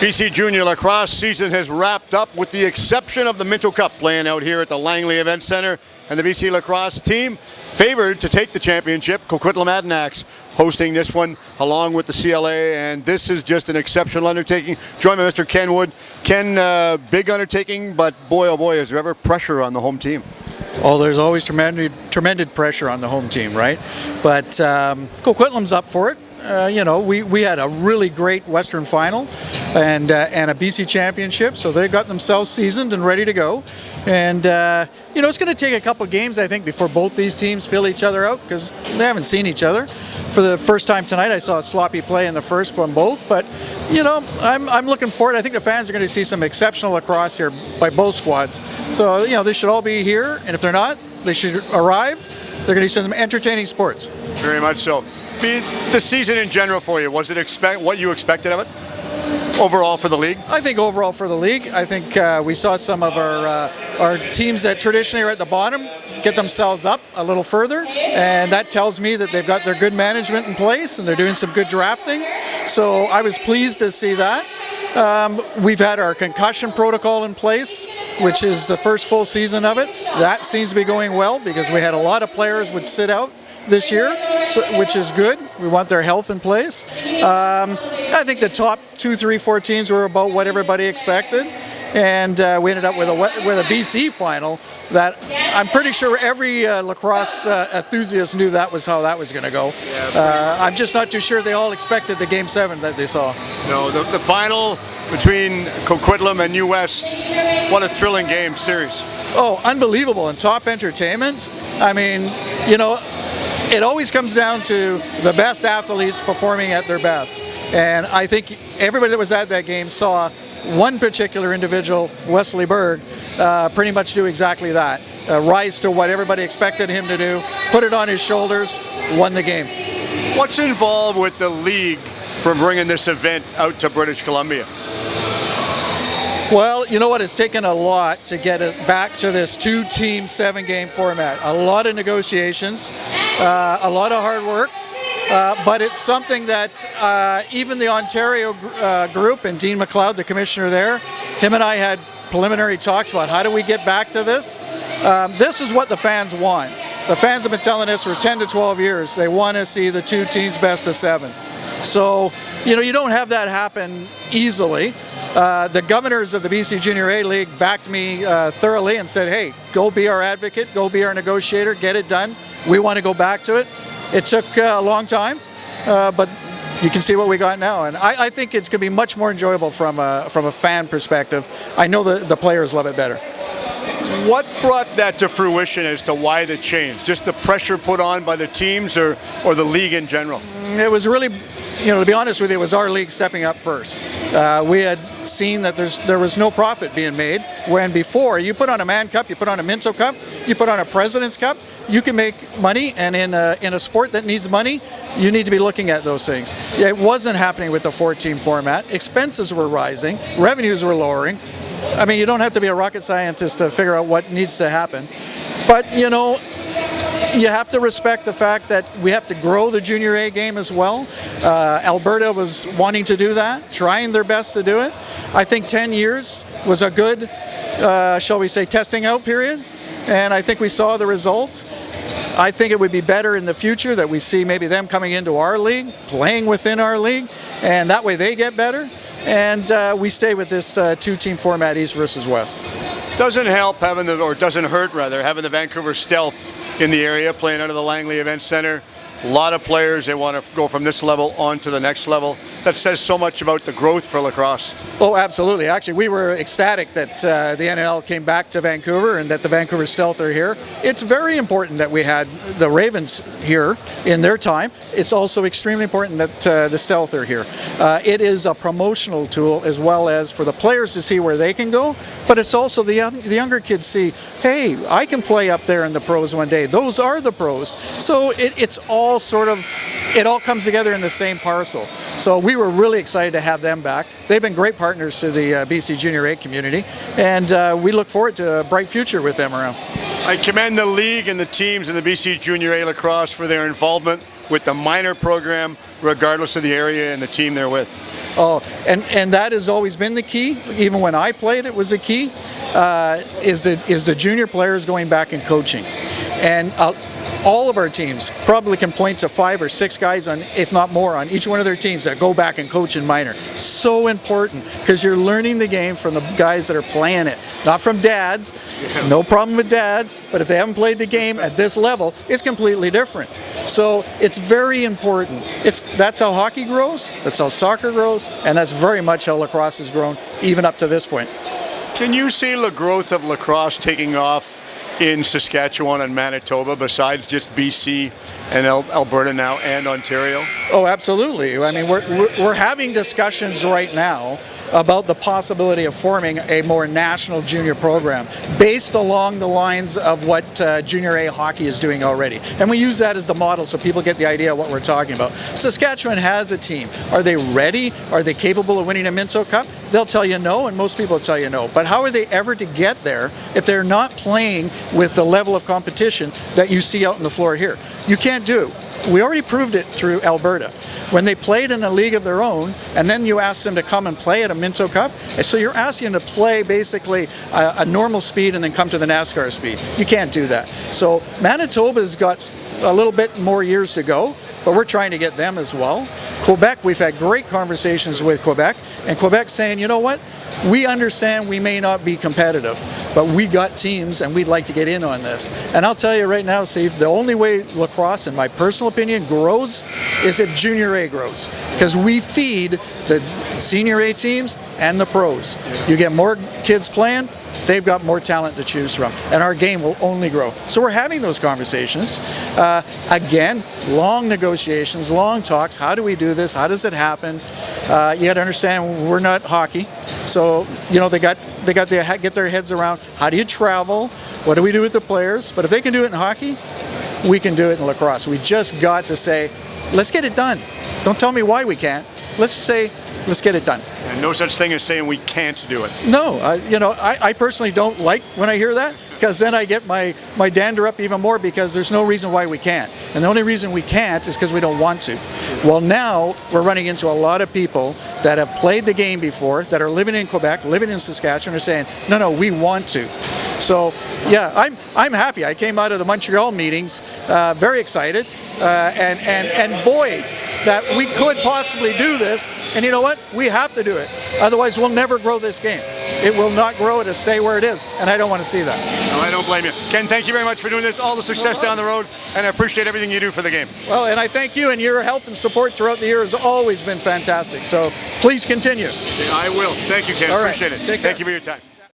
BC Junior Lacrosse season has wrapped up with the exception of the Minto Cup playing out here at the Langley Event Center, and the BC Lacrosse team favored to take the championship. Coquitlam Adanacs hosting this one along with the CLA, and this is just an exceptional undertaking. Joined by Mr. Ken Wood. Ken, big undertaking, but boy oh boy, is there ever pressure on the home team? Oh, there's always tremendous pressure on the home team, right? But Coquitlam's up for it. We had a really great Western final and a BC championship, so they got themselves seasoned and ready to go. And it's going to take a couple of games, I think, before both these teams feel each other out, because they haven't seen each other. For the first time tonight, I saw a sloppy play in the first from both, but I'm looking forward. I think the fans are going to see some exceptional lacrosse here by both squads. So they should all be here, and if they're not, they should arrive. They're going to see some entertaining sports. Very much so. The season in general for you, was it what you expected of it? Overall for the league? I think overall for the league, I think we saw some of our teams that traditionally are at the bottom get themselves up a little further, and that tells me that they've got their good management in place and they're doing some good drafting. So I was pleased to see that. We've had our concussion protocol in place, which is the first full season of it. That seems to be going well because we had a lot of players would sit out this year, which is good. We want their health in place. I think the top 2, 3, 4 teams were about what everybody expected, and we ended up with a BC final that I'm pretty sure every lacrosse enthusiast knew that was how that was going to go. I'm just not too sure they all expected the Game 7 that they saw. No, the final between Coquitlam and US, what a thrilling game series. Oh, unbelievable, and top entertainment. I mean, it always comes down to the best athletes performing at their best. And I think everybody that was at that game saw one particular individual, Wesley Berg, pretty much do exactly that. Rise to what everybody expected him to do, put it on his shoulders, won the game. What's involved with the league for bringing this event out to British Columbia? Well, you know what? It's taken a lot to get it back to this 2-team, 7-game format. A lot of negotiations, a lot of hard work, but it's something that even the Ontario group and Dean McLeod, the commissioner there, him and I had preliminary talks about how do we get back to this. This is what the fans want. The fans have been telling us for 10 to 12 years they want to see the 2 teams best of 7. So, you don't have that happen easily. The governors of the BC Junior A League backed me thoroughly and said, hey, go be our advocate, go be our negotiator, get it done. We want to go back to it. It took a long time, but you can see what we got now. And I think it's going to be much more enjoyable from a fan perspective. I know the players love it better. What brought that to fruition as to why the change? Just the pressure put on by the teams or the league in general? It was really, to be honest with you, it was our league stepping up first. We had seen that there was no profit being made, when before you put on a Man Cup, you put on a Minto Cup, you put on a President's Cup, you can make money, and in a sport that needs money, you need to be looking at those things. It wasn't happening with the 4-team format. Expenses were rising, revenues were lowering. I mean, you don't have to be a rocket scientist to figure out what needs to happen. But, you have to respect the fact that we have to grow the Junior A game as well. Alberta was wanting to do that, trying their best to do it. I think 10 years was a good, shall we say, testing out period. And I think we saw the results. I think it would be better in the future that we see maybe them coming into our league, playing within our league, and that way they get better. And we stay with this 2-team format, East versus West. Doesn't help doesn't hurt rather, having the Vancouver Stealth in the area, playing out of the Langley Event Center. A lot of players, they want to go from this level on to the next level. That says so much about the growth for lacrosse. Oh, absolutely. Actually, we were ecstatic that the NL came back to Vancouver and that the Vancouver Stealth are here. It's very important that we had the Ravens here in their time. It's also extremely important that the Stealth are here. It is a promotional tool as well as for the players to see where they can go, but it's also the younger kids see, hey, I can play up there in the pros one day. Those are the pros. So it's all it all comes together in the same parcel. So we were really excited to have them back. They've been great partners to the BC Junior A community, and we look forward to a bright future with them around. I commend the league and the teams in the BC Junior A lacrosse for their involvement. with the minor program, regardless of the area and the team they're with. Oh, and that has always been the key. Even when I played, it was the key. Is the junior players going back and coaching, and all of our teams probably can point to 5 or 6 guys on, if not more, on each one of their teams that go back and coach in minor. So important, because you're learning the game from the guys that are playing it, not from dads. No problem with dads, but if they haven't played the game at this level, it's completely different. So it's very important. That's how hockey grows, that's how soccer grows, and that's very much how lacrosse has grown, even up to this point. Can you see the growth of lacrosse taking off in Saskatchewan and Manitoba, besides just BC and Alberta now and Ontario? Oh, absolutely. I mean, we're having discussions right now about the possibility of forming a more national junior program based along the lines of what Junior A hockey is doing already. And we use that as the model so people get the idea of what we're talking about. Saskatchewan has a team. Are they ready? Are they capable of winning a Minto Cup? They'll tell you no, and most people will tell you no. But how are they ever to get there if they're not playing with the level of competition that you see out on the floor here? You can't do it. We already proved it through Alberta. When they played in a league of their own, and then you ask them to come and play at a Minto Cup, and so you're asking them to play basically a normal speed and then come to the NASCAR speed. You can't do that. So Manitoba's got a little bit more years to go, but we're trying to get them as well. Quebec, we've had great conversations with Quebec, and Quebec's saying, you know what, we understand we may not be competitive, but we got teams and we'd like to get in on this. And I'll tell you right now, Steve, the only way lacrosse, in my personal opinion, grows is if Junior A grows, because we feed the Senior A teams and the pros. You get more kids playing, they've got more talent to choose from, and our game will only grow. So we're having those conversations. Again, long negotiations, long talks. How do we do this? How does it happen? You got to understand, we're not hockey, so you know they got to get their heads around how do you travel, what do we do with the players. But if they can do it in hockey, we can do it in lacrosse. We just got to say, let's get it done. Don't tell me why we can't. Let's say, let's get it done. And no such thing as saying we can't do it. No, I personally don't like when I hear that, because then I get my dander up even more, because there's no reason why we can't. And the only reason we can't is because we don't want to. Well, now we're running into a lot of people that have played the game before, that are living in Quebec, living in Saskatchewan, are saying, no, we want to. So, yeah, I'm happy. I came out of the Montreal meetings very excited, and boy, that we could possibly do this. And you know what? We have to do it. Otherwise, we'll never grow this game. It will not grow. It'll stay where it is, and I don't want to see that. No, I don't blame you. Ken, thank you very much for doing this. All the success down the road, and I appreciate everything you do for the game. Well, and I thank you, and your help and support throughout the year has always been fantastic. So please continue. I will. Thank you, Ken. All right. Appreciate it. Take care. Thank you for your time.